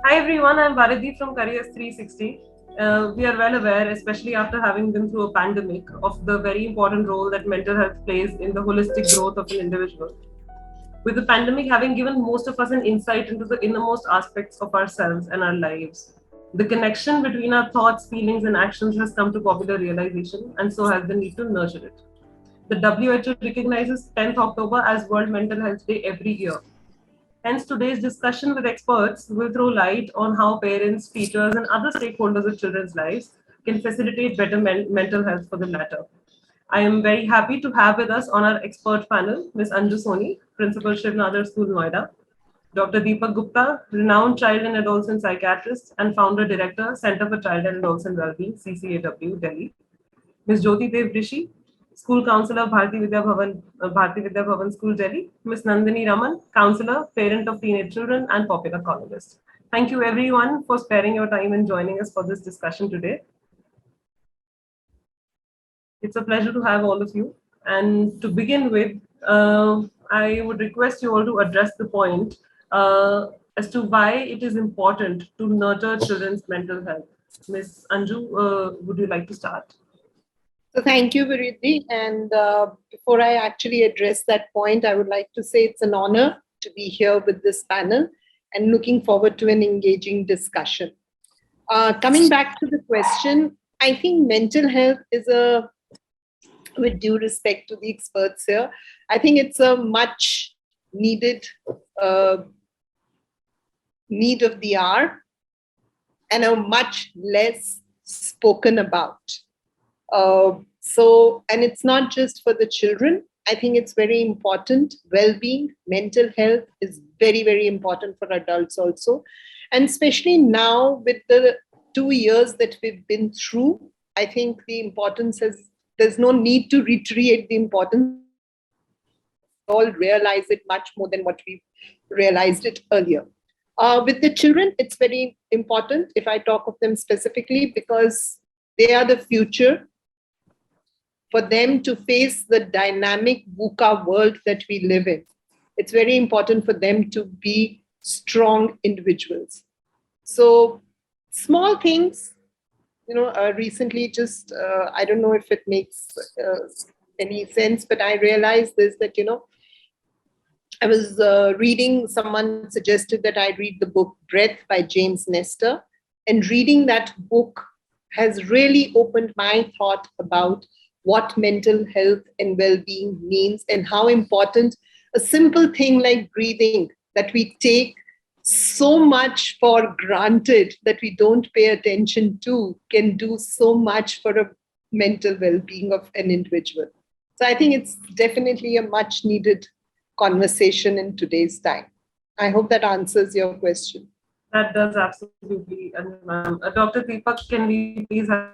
Hi everyone, I'm Bharati from Careers 360. We are well aware, especially after having been through a pandemic, of the very important role that mental health plays in the holistic growth of an individual. With the pandemic having given most of us an insight into the innermost aspects of ourselves and our lives, the connection between our thoughts, feelings, and actions has come to popular realization, and so has the need to nurture it. The WHO recognizes 10th October as World Mental Health Day every year. Hence, today's discussion with experts will throw light on how parents, teachers, and other stakeholders of children's lives can facilitate better mental health for the latter. I am very happy to have with us on our expert panel Ms. Anju Soni, Principal Shiv Nadar School, Noida, Dr. Deepak Gupta, renowned child and adolescent psychiatrist and founder director, Center for Child and Adolescent Wellbeing, CCAW, Delhi, Ms. Jyoti Dev Rishi, School Counselor, Bharti Vidya Bhavan School, Delhi. Ms. Nandini Raman, Counselor, Parent of Teenage Children, and Popular Columnist. Thank you, everyone, for sparing your time and joining us for this discussion today. It's a pleasure to have all of you. And to begin with, I would request you all to address the point as to why it is important to nurture children's mental health. Ms. Anju, would you like to start? So thank you, Viridhi. And before I actually address that point, I would like to say it's an honor to be here with this panel and looking forward to an engaging discussion. Coming back to the question, I think mental health is with due respect to the experts here, I think it's a much needed need of the hour and a much less spoken about. And it's not just for the children. I think it's very important. Well-being, mental health is very, very important for adults also. And especially now with the 2 years that we've been through, I think the importance there's no need to reiterate the importance. We all realize it much more than what we realized it earlier. With the children, it's very important if I talk of them specifically because they are the future. For them to face the dynamic VUCA world that we live in, it's very important for them to be strong individuals. So small things, recently just, I don't know if it makes any sense, but I realized this, that, I was reading, someone suggested that I read the book Breath by James Nestor. And reading that book has really opened my thought about what mental health and well-being means and how important a simple thing like breathing that we take so much for granted that we don't pay attention to can do so much for a mental well-being of an individual. So I think it's definitely a much needed conversation in today's time. I hope that answers your question. That does absolutely. Dr. Deepak, can we please have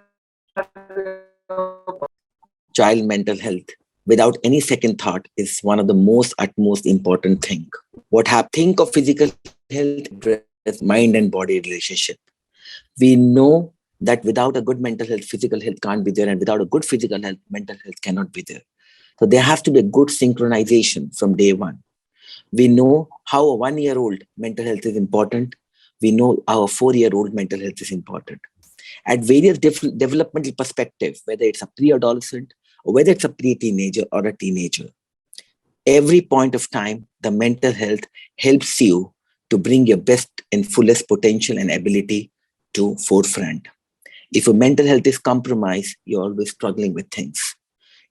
child mental health without any second thought is one of the utmost important thing. Think of physical health as mind and body relationship. We know that without a good mental health, physical health can't be there, and without a good physical health, mental health cannot be there. So there has to be a good synchronization from day one. We know how a 1-year-old mental health is important. We know our 4-year-old mental health is important. At various developmental perspectives, whether it's a pre-adolescent or whether it's a pre-teenager or a teenager, every point of time, the mental health helps you to bring your best and fullest potential and ability to forefront. If your mental health is compromised, you're always struggling with things.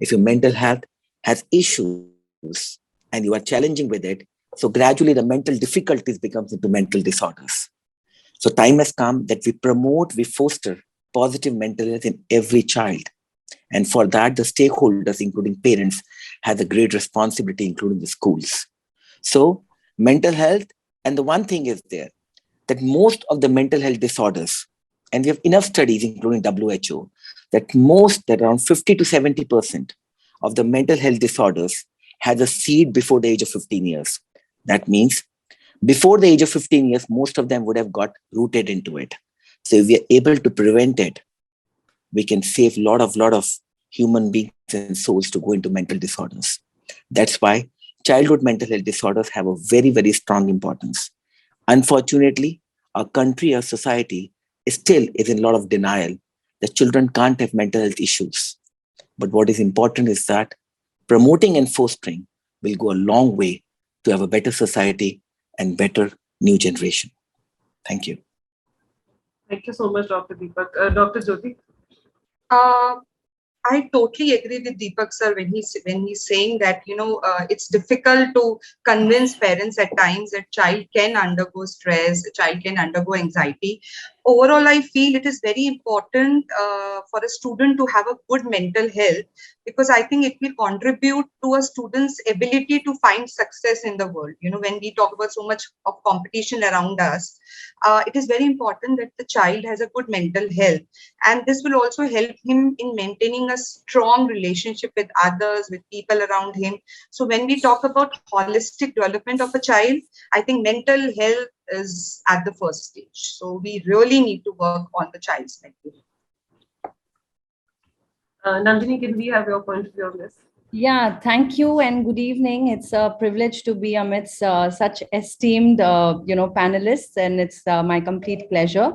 If your mental health has issues and you are challenging with it, so gradually the mental difficulties becomes into mental disorders. So time has come that we foster positive mental health in every child. And for that, the stakeholders, including parents, have a great responsibility, including the schools. So mental health, and the one thing is there, that most of the mental health disorders, and we have enough studies, including WHO, that around 50 to 70% of the mental health disorders has a seed before the age of 15 years. That means before the age of 15 years, most of them would have got rooted into it. So if we are able to prevent it, we can save a lot of human beings and souls to go into mental disorders. That's why childhood mental health disorders have a very, very strong importance. Unfortunately, our country, our society is in a lot of denial that children can't have mental health issues. But what is important is that promoting and fostering will go a long way to have a better society and better new generation. Thank you. Thank you so much, Dr. Deepak. Dr. Jyoti? Uh, I totally agree with Deepak sir when he's saying that it's difficult to convince parents at times that child can undergo stress, child can undergo anxiety. Overall, I feel it is very important for a student to have a good mental health, because I think it will contribute to a student's ability to find success in the world. When we talk about so much of competition around us, it is very important that the child has a good mental health, and this will also help him in maintaining a strong relationship with others, with people around him. So when we talk about holistic development of a child, I think mental health is at the first stage. So we really need to work on the child's mental health. Nandini, can we have your point of view on this? Yeah, thank you and good evening. It's a privilege to be amidst such esteemed, panelists, and it's my complete pleasure.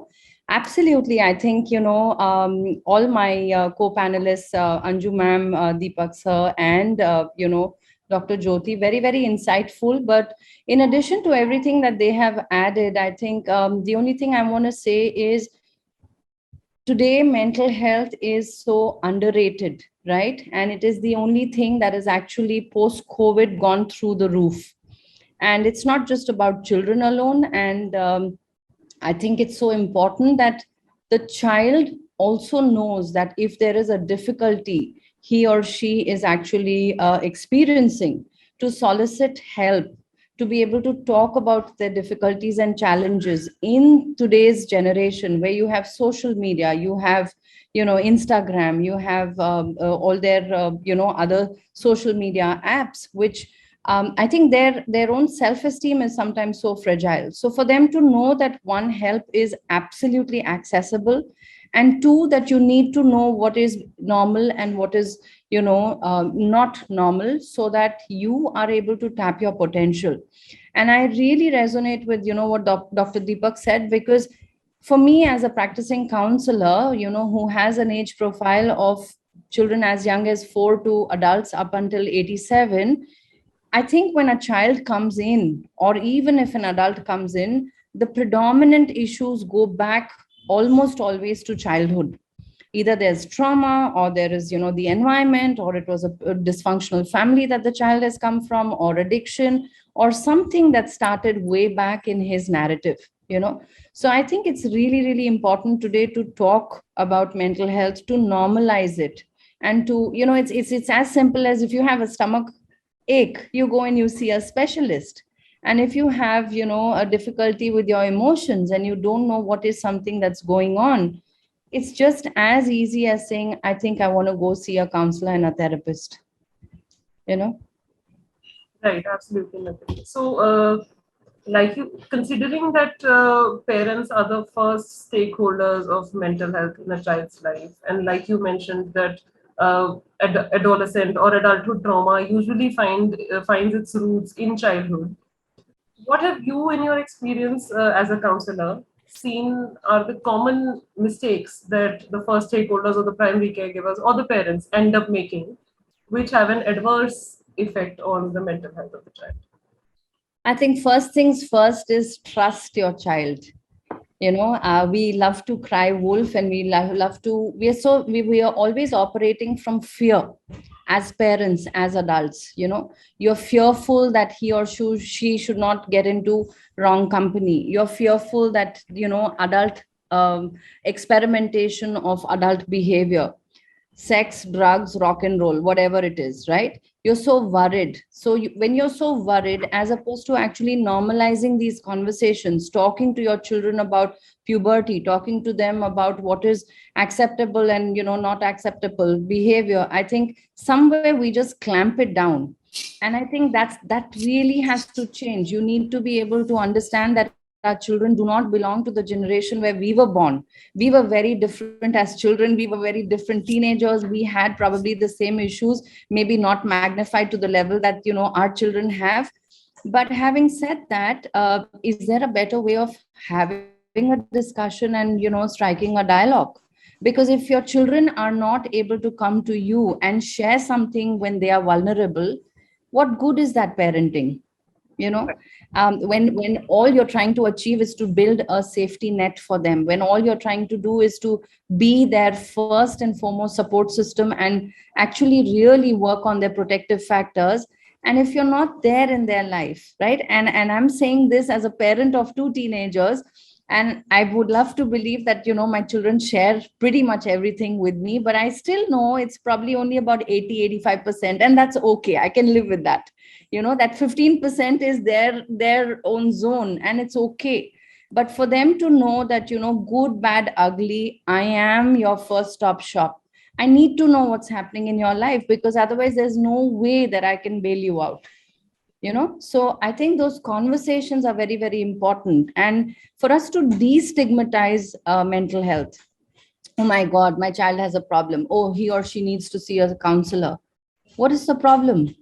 Absolutely, I think all my co-panelists, Anju ma'am, Deepak sir, and Dr. Jyoti, very very insightful. But in addition to everything that they have added, I think the only thing I want to say is today mental health is so underrated, right? And it is the only thing that is actually post COVID gone through the roof. And it's not just about children alone. And I think it's so important that the child also knows that if there is a difficulty he or she is actually experiencing, to solicit help, to be able to talk about their difficulties and challenges in today's generation, where you have social media, you have Instagram, you have all their other social media apps, which I think their own self-esteem is sometimes so fragile. So for them to know that one, help is absolutely accessible, and two, that you need to know what is normal and what is not normal, so that you are able to tap your potential. And I really resonate with what Dr. Deepak said, because for me as a practicing counselor, who has an age profile of children as young as 4 to adults up until 87, I think when a child comes in, or even if an adult comes in, the predominant issues go back almost always to childhood. Either there's trauma, or there is the environment, or it was a dysfunctional family that the child has come from, or addiction, or something that started way back in his narrative. So I think it's really really important today to talk about mental health, to normalize it, and to it's as simple as, if you have a stomach ache, you go and you see a specialist. And if you have a difficulty with your emotions and you don't know what is something that's going on, it's just as easy as saying, I think I want to go see a counselor and a therapist. Right, absolutely. Nandini. So, considering that parents are the first stakeholders of mental health in a child's life, and like you mentioned that adolescent or adulthood trauma usually finds its roots in childhood. What have you, in your experience as a counselor, seen are the common mistakes that the first stakeholders or the primary caregivers or the parents end up making, which have an adverse effect on the mental health of the child? I think first things first is trust your child. We love to cry wolf, and we love to, we are always operating from fear as parents, as adults. You're fearful that he or she should not get into wrong company. You're fearful that adult experimentation of adult behavior, sex, drugs, rock and roll, whatever it is, right? You're so worried. So when you're so worried, as opposed to actually normalizing these conversations, talking to your children about puberty, talking to them about what is acceptable and not acceptable behavior, I think somewhere we just clamp it down. And I think that really has to change. You need to be able to understand that our children do not belong to the generation where we were born. We were very different as children. We were very different teenagers. We had probably the same issues, maybe not magnified to the level that our children have. But having said that, is there a better way of having having a discussion and, striking a dialogue. Because if your children are not able to come to you and share something when they are vulnerable, what good is that parenting? you know when all you're trying to achieve is to build a safety net for them, when all you're trying to do is to be their first and foremost support system and actually really work on their protective factors. And if you're not there in their life, right, and I'm saying this as a parent of two teenagers, and I would love to believe that my children share pretty much everything with me, but I still know it's probably only about 80-85%, and that's okay. I can live with that. That 15% is their own zone, and it's okay. But for them to know that, good, bad, ugly, I am your first stop shop. I need to know what's happening in your life, because otherwise there's no way that I can bail you out. So I think those conversations are very, very important. And for us to destigmatize mental health, oh my god, my child has a problem, oh, he or she needs to see a counselor. What is the problem?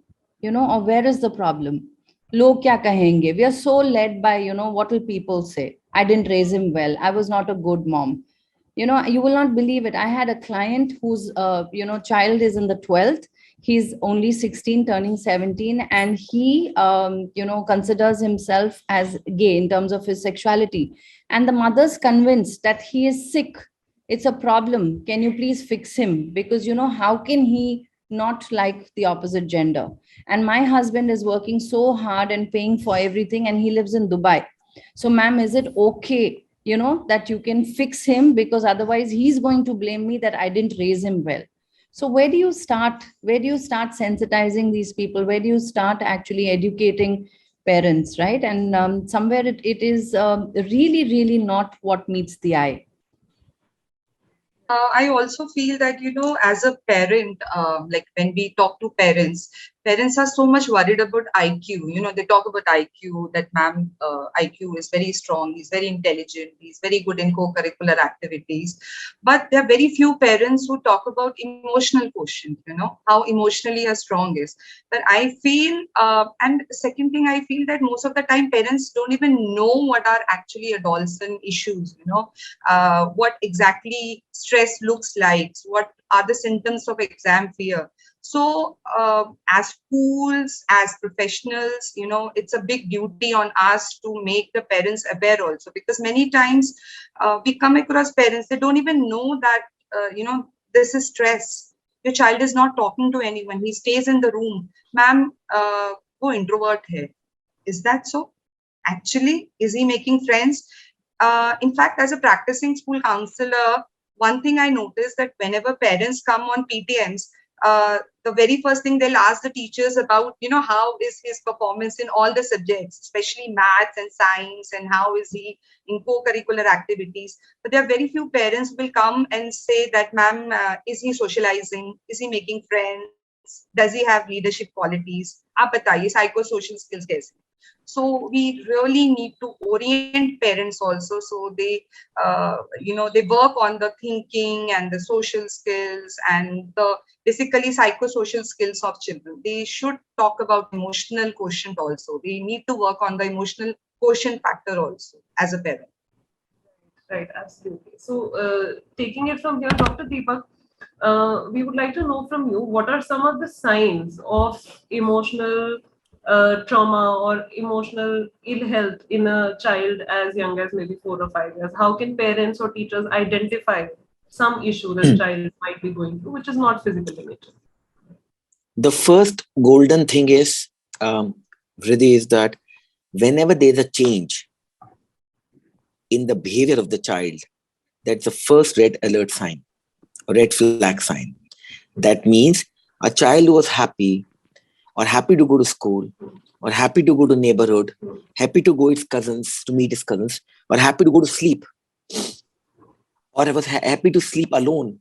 Or where is the problem? Log kya kahenge? We are so led by, what will people say? I didn't raise him well, I was not a good mom. You will not believe it. I had a client whose child is in the 12th. He's only 16 turning 17, and he considers himself as gay in terms of his sexuality. And the mother's convinced that he is sick, it's a problem, can you please fix him? Because how can he not like the opposite gender? And my husband is working so hard and paying for everything, and he lives in Dubai. So ma'am, is it okay that you can fix him? Because otherwise he's going to blame me that I didn't raise him well. So where do you start sensitizing these people? Where do you start actually educating parents, right? And somewhere it is really, really not what meets the eye. I also feel that, as a parent, like when we talk to parents, parents are so much worried about IQ. They talk about IQ, that ma'am, IQ is very strong, he's very intelligent, he's very good in co-curricular activities. But there are very few parents who talk about emotional quotient, how emotionally a strong is. But I feel, and second thing, I feel that most of the time parents don't even know what are actually adolescent issues, what exactly stress looks like, what are the symptoms of exam fear. So as schools, as professionals, it's a big duty on us to make the parents aware also, because many times we come across parents, they don't even know that, this is stress. Your child is not talking to anyone. He stays in the room. Ma'am, wo introvert hai. Is that so? Actually, is he making friends? In fact, as a practicing school counselor, one thing I noticed that whenever parents come on PTMs, the very first thing they'll ask the teachers about, how is his performance in all the subjects, especially maths and science, and how is he in co-curricular activities. But there are very few parents who will come and say that, ma'am, is he socializing? Is he making friends? Does he have leadership qualities? Aap bataiye, psychosocial skills kaise? So we really need to orient parents also, so they, they work on the thinking and the social skills and the basically psychosocial skills of children. They should talk about emotional quotient also. They need to work on the emotional quotient factor also as a parent. Right, absolutely. So taking it from here, Dr. Deepak, we would like to know from you, what are some of the signs of emotional trauma or emotional ill health in a child as young as maybe 4 or 5 years? How can parents or teachers identify some issue that child might be going through, which is not physical in nature? The first golden thing is, Vriddhi, is that whenever there's a change in the behavior of the child, that's the first red alert sign, red flag sign. That means a child who was happy, or happy to go to school, or happy to go to neighborhood, happy to go his cousins, to meet his cousins, or happy to go to sleep, or was happy to sleep alone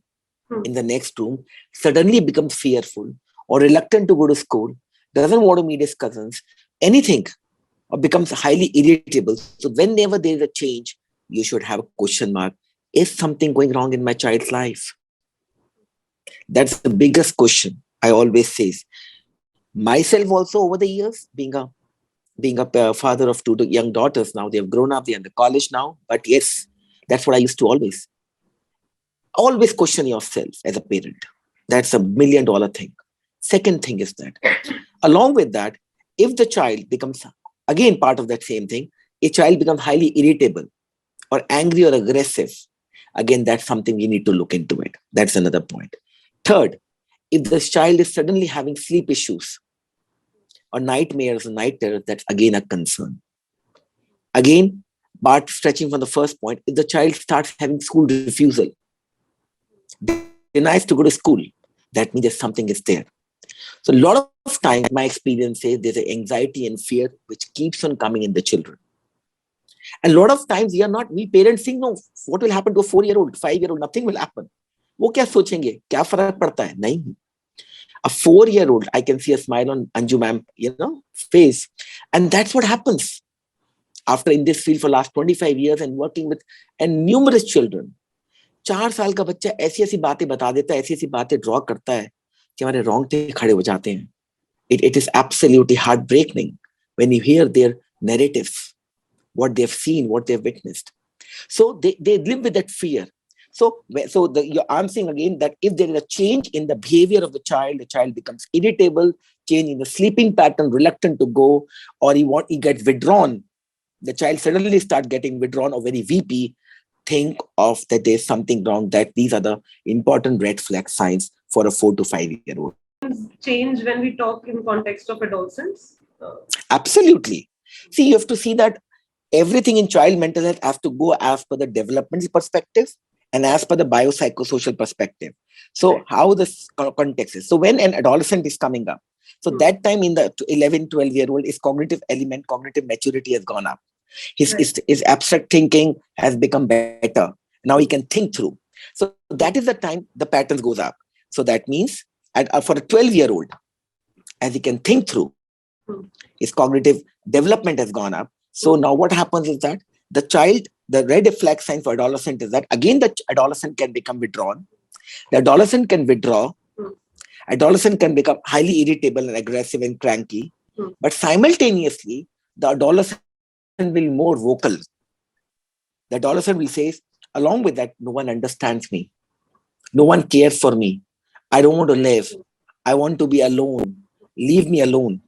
in the next room, suddenly becomes fearful or reluctant to go to school, doesn't want to meet his cousins, anything, or becomes highly irritable. So whenever there is a change, you should have a question mark. Is something going wrong in my child's life? That's the biggest question I always say. Myself also, over the years, being a being a father of two young daughters now. They have grown up, they're in the college now. But yes, that's what I used to always question yourself as a parent. That's $1 million thing. Second thing is that, along with that, if the child becomes, again, part of that same thing, a child becomes highly irritable or angry or aggressive, again, that's something we need to look into it. That's another point. Third, if the child is suddenly having sleep issues or nightmares or night terrors, that's again a concern. Again, but stretching from the first point, if the child starts having school refusal, denies to go to school, that means that something is there. So a lot of times, my experience says there's an anxiety and fear which keeps on coming in the children. And a lot of times we parents think, no, what will happen to a 4-year-old, 5-year-old? Nothing will happen. वो क्या सोचेंगे? क्या फर्क पड़ता है? नहीं. A 4-year-old, I can see a smile on Anju ma'am, face. And that's what happens. After in this field for last 25 years and working with and numerous children. 4 साल का बच्चा ऐसी ऐसी बातें बता देता है, ऐसी ऐसी बातें ड्रॉ करता है कि हमारे रोंगटे खड़े हो जाते हैं. It is absolutely heartbreaking when you hear their narratives, what they've seen, what they've witnessed. So they live with that fear. So you're answering again that if there is a change in the behavior of the child becomes irritable, change in the sleeping pattern, reluctant to go, or he gets withdrawn, the child suddenly starts getting withdrawn or very weepy, think of that there's something wrong, that these are the important red flag signs for a 4 to 5-year-old. Change when we talk in context of adolescents? Absolutely. See, you have to see that everything in child mental health has to go as per the developmental perspective and as per the biopsychosocial perspective. So how this context is. So when an adolescent is coming up, so that time in the 11, 12-year-old, his cognitive element, cognitive maturity has gone up. His abstract thinking has become better. Now he can think through. So that is the time the patterns goes up. So that means for a 12-year-old, as he can think through, his cognitive development has gone up. So now what happens is that the red flag sign for adolescent is that again the adolescent can become withdrawn. The adolescent can withdraw. Adolescent can become highly irritable and aggressive and cranky. But simultaneously, the adolescent will be more vocal. The adolescent will say, along with that, no one understands me. No one cares for me. I don't want to live. I want to be alone. Leave me alone.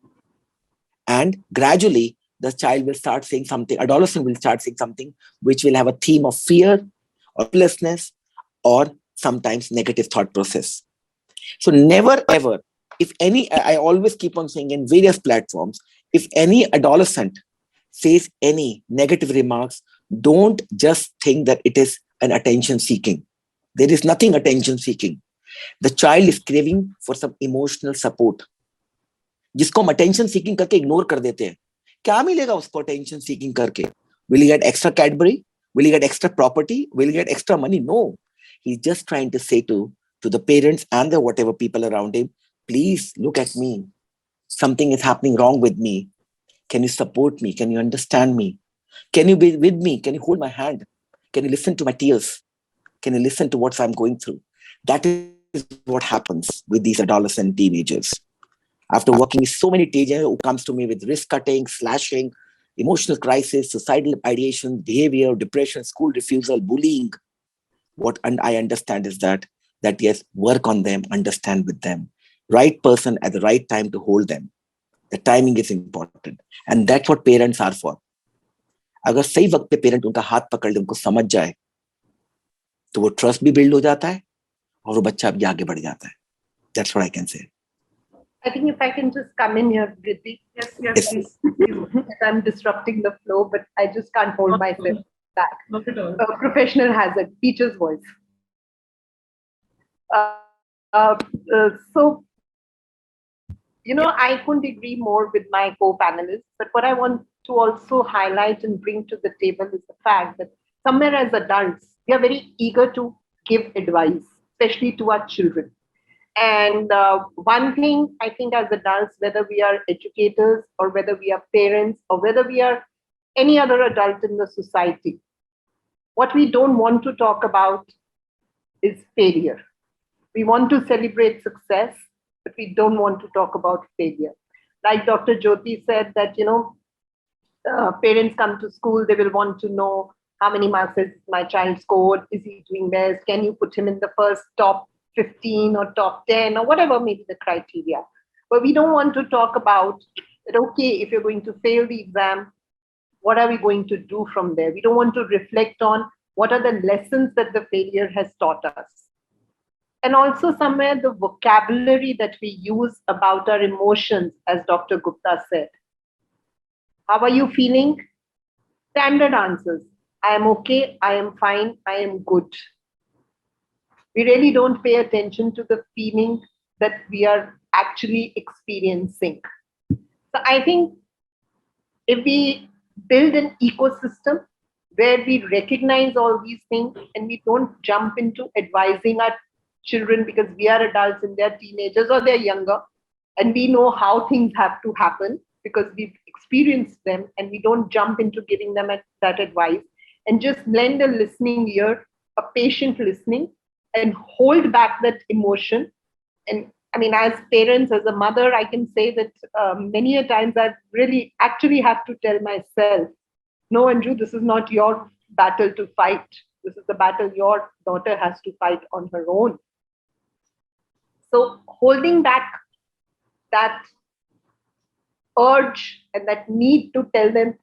And gradually, the child will start saying something, adolescent will start saying something which will have a theme of fear or hopelessness or sometimes negative thought process. So never ever, if any, I always keep on saying in various platforms, if any adolescent says any negative remarks, don't just think that it is an attention seeking. There is nothing attention seeking. The child is craving for some emotional support. जिसको हम attention seeking करके ignore कर देते हैं. क्या मिलेगा उसको attention seeking करके? Will he get extra Cadbury? Will he get extra property? Will he get extra money? No. He's just trying to say to the parents and the whatever people around him, please look at me. Something is happening wrong with me. Can you support me? Can you understand me? Can you be with me? Can you hold my hand? Can you listen to my tears? Can you listen to what I'm going through? That is what happens with these adolescent teenagers. After working with so many teenagers who comes to me with risk cutting, slashing, emotional crisis, suicidal ideation, behavior, depression, school refusal, bullying, what I understand is that yes, work on them, understand with them, right person at the right time to hold them. The timing is important. And that's what parents are for. अगर सही वक्त पे parent उनका हाथ पकड़ ले, उनको समझ जाए, तो वो ट्रस्ट भी बिल्ड हो जाता है और वो बच्चा भी आगे बढ़ जाता है. That's what I can say. I think if I can just come in here, Riddhi. Yes, please. I'm disrupting the flow, but I just can't hold myself back. Not at all. Professional hazard, teacher's voice. So, I couldn't agree more with my co-panelists, but what I want to also highlight and bring to the table is the fact that somewhere as adults, we are very eager to give advice, especially to our children. And one thing I think as adults, whether we are educators or whether we are parents or whether we are any other adult in the society, what we don't want to talk about is failure. We want to celebrate success, but we don't want to talk about failure. Like Dr. Jyoti said that, parents come to school, they will want to know how many marks has my child scored, is he doing best, can you put him in the first top 15 or top 10 or whatever may be the criteria. But we don't want to talk about that, okay, if you're going to fail the exam, what are we going to do from there? We don't want to reflect on what are the lessons that the failure has taught us. And also somewhere the vocabulary that we use about our emotions, as Dr. Gupta said. How are you feeling? Standard answers. I am okay, I am fine, I am good. We really don't pay attention to the feeling that we are actually experiencing. So I think if we build an ecosystem where we recognize all these things and we don't jump into advising our children because we are adults and they're teenagers or they're younger and we know how things have to happen because we've experienced them, and we don't jump into giving them that advice and just lend a listening ear, a patient listening, and hold back that emotion. And I mean, as parents, as a mother, I can say that many a times I've really actually have to tell myself, no, Anju, this is not your battle to fight. This is the battle your daughter has to fight on her own. So holding back that urge and that need to tell them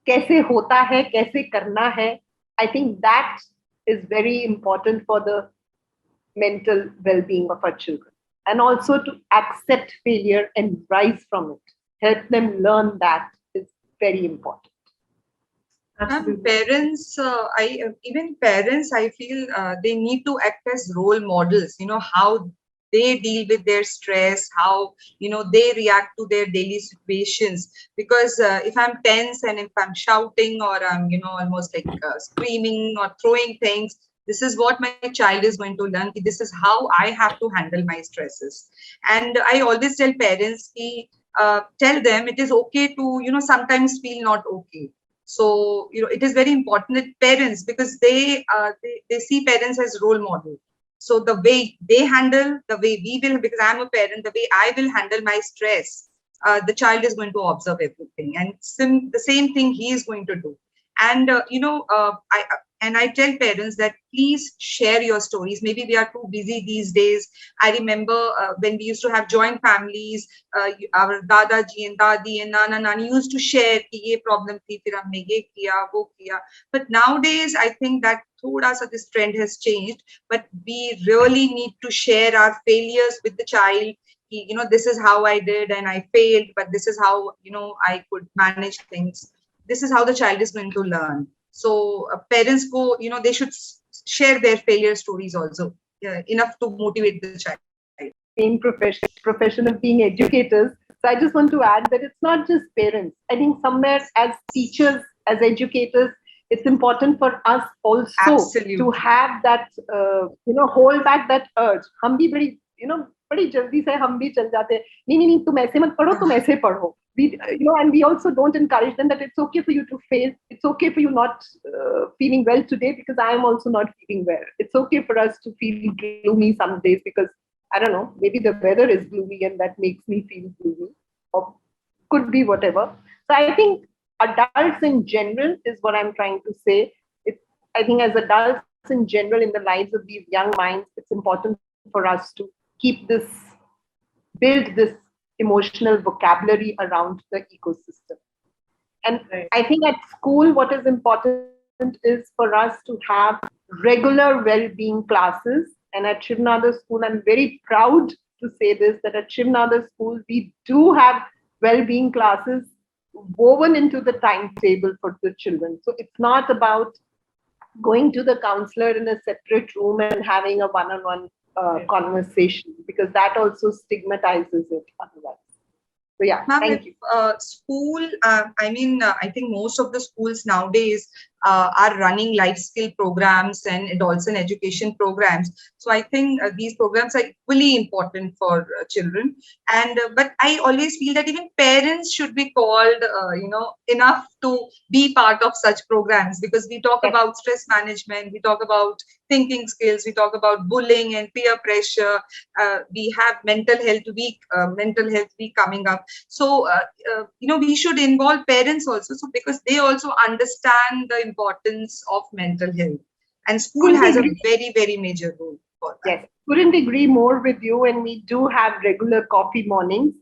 kaise hota hai, kaise karna hai, I think that is very important for the mental well-being of our children. And also to accept failure and rise from it. Help them learn that is very important. Parents, even parents, I feel they need to act as role models. How they deal with their stress, how they react to their daily situations. Because if I'm tense and if I'm shouting or I'm almost like screaming or throwing things, this is what my child is going to learn. This is how I have to handle my stresses. And I always tell parents, tell them it is okay to sometimes feel not okay. So it is very important that parents, because they see parents as role model. So the way they handle, the way we will, because I'm a parent, the way I will handle my stress, the child is going to observe everything, and the same thing he is going to do. And I tell parents that please share your stories. Maybe we are too busy these days. I remember when we used to have joint families, our dada ji and dadi and nana nani used to share कि ये problem थी, फिर हमने ये किया, वो किया. But nowadays, I think that thoda sa this trend has changed. But we really need to share our failures with the child. This is how I did and I failed, but this is how I could manage things. This is how the child is going to learn. So parents they should share their failure stories also, enough to motivate the child. Same profession of being educators. So I just want to add that it's not just parents. I think somewhere as teachers, as educators, it's important for us also Absolutely. to have that, hold back that urge. हम भी बड़ी जल्दी से हम भी चल जाते हैं. नहीं, तुम ऐसे मत पढ़ो, तुम ऐसे पढ़ो. And we also don't encourage them that it's okay for you to fail. It's okay for you not feeling well today because I am also not feeling well. It's okay for us to feel gloomy some days because, I don't know, maybe the weather is gloomy and that makes me feel gloomy, or could be whatever. So I think adults in general is what I'm trying to say. I think as adults in general in the lives of these young minds, it's important for us to build this emotional vocabulary around the ecosystem. And I think at school, what is important is for us to have regular well-being classes. And at Shivnadar School, I'm very proud to say this, that at Shivnadar School, we do have well-being classes woven into the timetable for the children. So it's not about going to the counselor in a separate room and having a one-on-one conversation, because that also stigmatizes it otherwise. So yeah, thank you. School, I think most of the schools nowadays are running life skill programs and adults and education programs. So I think these programs are equally important for children. And but I always feel that even parents should be called, enough to be part of such programs, because we talk about stress management, we talk about thinking skills. We talk about bullying and peer pressure. We have mental health week coming up. So, we should involve parents also. So, because they also understand the importance of mental health. And school Couldn't has a agree. very, very major role for that. Yes, couldn't agree more with you. And we do have regular coffee mornings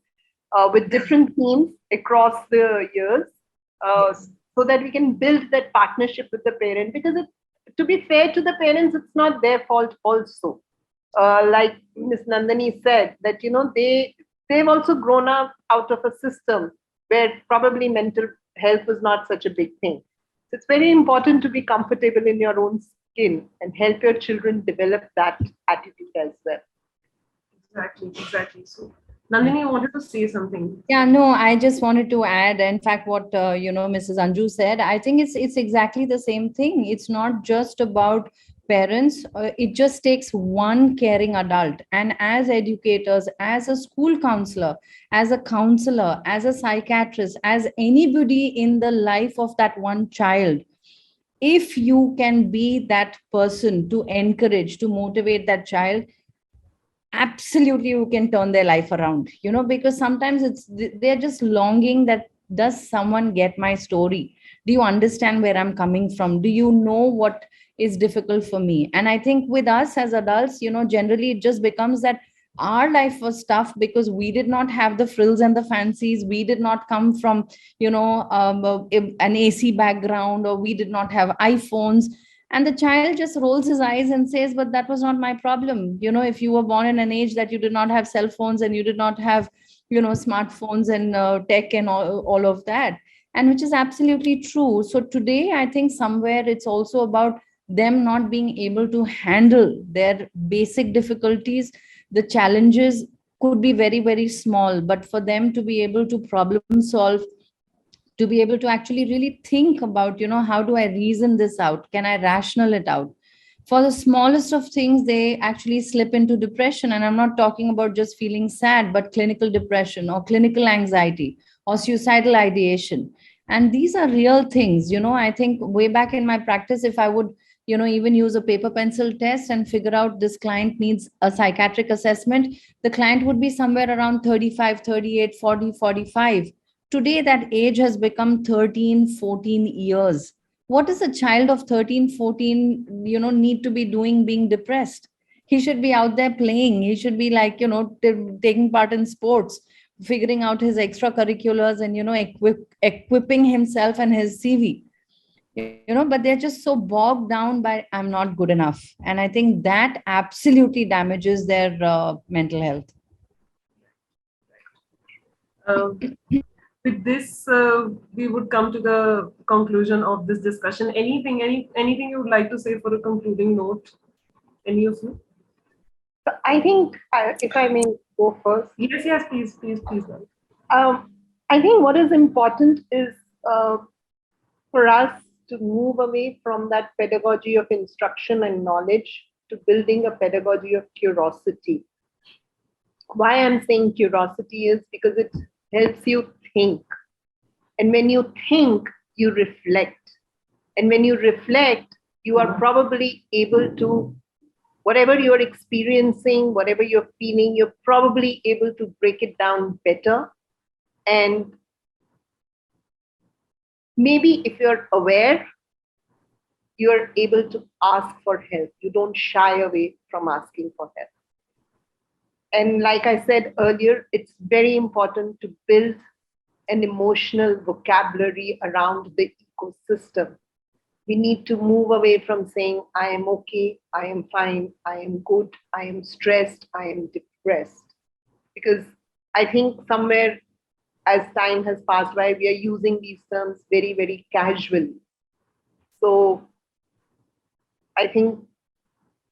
with different themes across the years, Yes. so that we can build that partnership with the parent. Because to be fair to the parents, it's not their fault also. Like Ms. Nandini said, that they've also grown up out of a system where probably mental health was not such a big thing. So it's very important to be comfortable in your own skin and help your children develop that attitude as well. Exactly. So, Nandini, you wanted to say something. Yeah, no, I just wanted to add, in fact, what Mrs. Anju said. I think it's exactly the same thing. It's not just about parents. It just takes one caring adult, and as educators, as a school counselor, as a psychiatrist, as anybody in the life of that one child, if you can be that person to encourage, to motivate that child, absolutely you can turn their life around, because sometimes they're just longing that, does someone get my story? Do you understand where I'm coming from? Do you know what is difficult for me? And I think with us as adults, generally it just becomes that our life was tough because we did not have the frills and the fancies. We did not come from an AC background, or we did not have iPhones. And the child just rolls his eyes and says, but that was not my problem. If you were born in an age that you did not have cell phones and you did not have smartphones and tech and all of that. And which is absolutely true. So today I think somewhere it's also about them not being able to handle their basic difficulties. The challenges could be very, very small, but for them to be able to problem solve, to be able to actually really think about, how do I reason this out? Can I rational it out? For the smallest of things, they actually slip into depression. And I'm not talking about just feeling sad, but clinical depression or clinical anxiety or suicidal ideation. And these are real things. I think way back in my practice, if I would, even use a paper pencil test and figure out this client needs a psychiatric assessment, the client would be somewhere around 35, 38, 40, 45. Today that age has become 13, 14 years. What does a child of 13, 14 need to be doing being depressed? He should be out there playing. He should be like taking part in sports, figuring out his extracurriculars, and equipping himself and his CV. But they're just so bogged down by, I'm not good enough. And I think that absolutely damages their mental health. With this, we would come to the conclusion of this discussion. Anything you would like to say for a concluding note? Any of you? So I think, if I may go first. Yes, please. I think what is important is for us to move away from that pedagogy of instruction and knowledge to building a pedagogy of curiosity. Why I'm saying curiosity is because it helps you think. And when you think, you reflect. And when you reflect, you are probably able to, whatever you're experiencing, whatever you're feeling, you're probably able to break it down better. And maybe if you're aware, you're able to ask for help. You don't shy away from asking for help. And like I said earlier, it's very important to build an emotional vocabulary around the ecosystem. We need to move away from saying, I am okay, I am fine, I am good, I am stressed, I am depressed. Because I think somewhere as time has passed by, we are using these terms very, very casually. So I think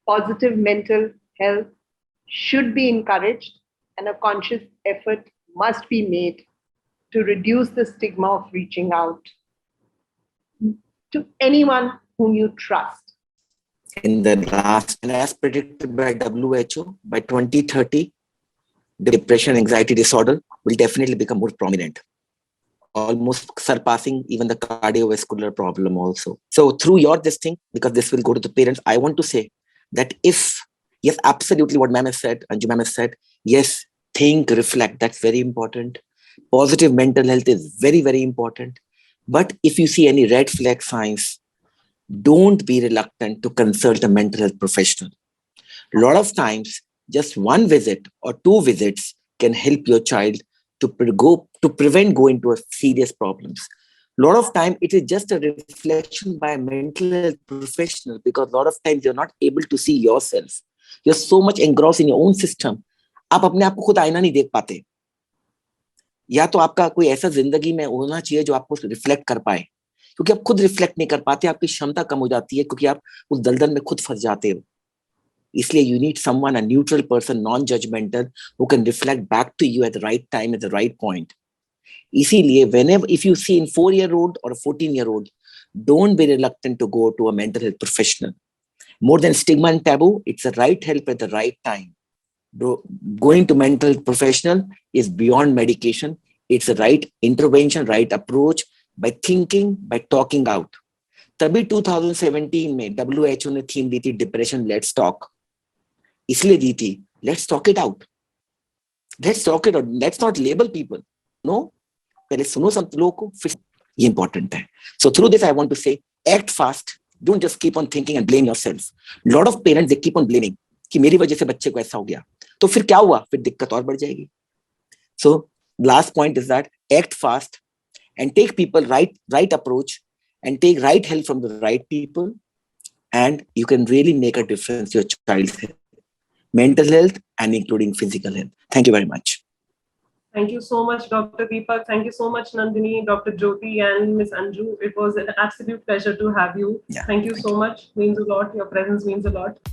positive mental health should be encouraged, and a conscious effort must be made to reduce the stigma of reaching out to anyone whom you trust. In the last, and as predicted by WHO, by 2030, depression, anxiety disorder will definitely become more prominent, almost surpassing even the cardiovascular problem also. So through this thing, because this will go to the parents, I want to say that yes, absolutely what ma'am has said, Anju ma'am has said, yes, think, reflect, that's very important. Positive mental health is very, very important. But if you see any red flag signs, don't be reluctant to consult a mental health professional. A lot of times, just one visit or two visits can help your child to prevent going to a serious problems. A lot of time, it is just a reflection by a mental health professional, because a lot of times you're not able to see yourself. You're so much engrossed in your own system. आप अपने आप को खुद आईना नहीं देख पाते. या तो आपका कोई ऐसा जिंदगी में होना चाहिए जो आपको रिफ्लेक्ट कर पाए, क्योंकि आप खुद रिफ्लेक्ट नहीं कर पाते, आपकी क्षमता कम हो जाती है, क्योंकि आप उस दलदल में खुद फंस जाते हो. इसलिए you need someone, a neutral person, non-judgmental, who can reflect back to you at the right time, at the right point. इसीलिए whenever, if you see in 4-year-old or a 14-year-old, don't be reluctant to go to a mental health professional. More than stigma and taboo, it's the right help at the right time. Going to mental health professional is beyond medication. It's the right intervention, right approach, by thinking, by talking out. तभी 2017 में WHO ने theme दी थी depression let's talk. इसलिए दी थी, let's talk it out, let's talk it out, let's not label people. No, पहले सुनो सब लोगों को, फिर ये इंपॉर्टेंट है. So through this I want to say, act fast, don't just keep on thinking and blame yourself. Lot of parents they keep on blaming कि मेरी वजह से बच्चे को ऐसा हो गया, तो फिर क्या हुआ, फिर दिक्कत और बढ़ जाएगी. So last point is that act fast and take people right approach and take right help from the right people, and you can really make a difference to your child's health, mental health and including physical health. Thank you very much. Thank you so much, Dr. Deepak. Thank you so much, Nandini, Dr. Jyoti, and Miss Anju. It was an absolute pleasure to have you. Yeah, thank you so much. Means a lot. Your presence means a lot.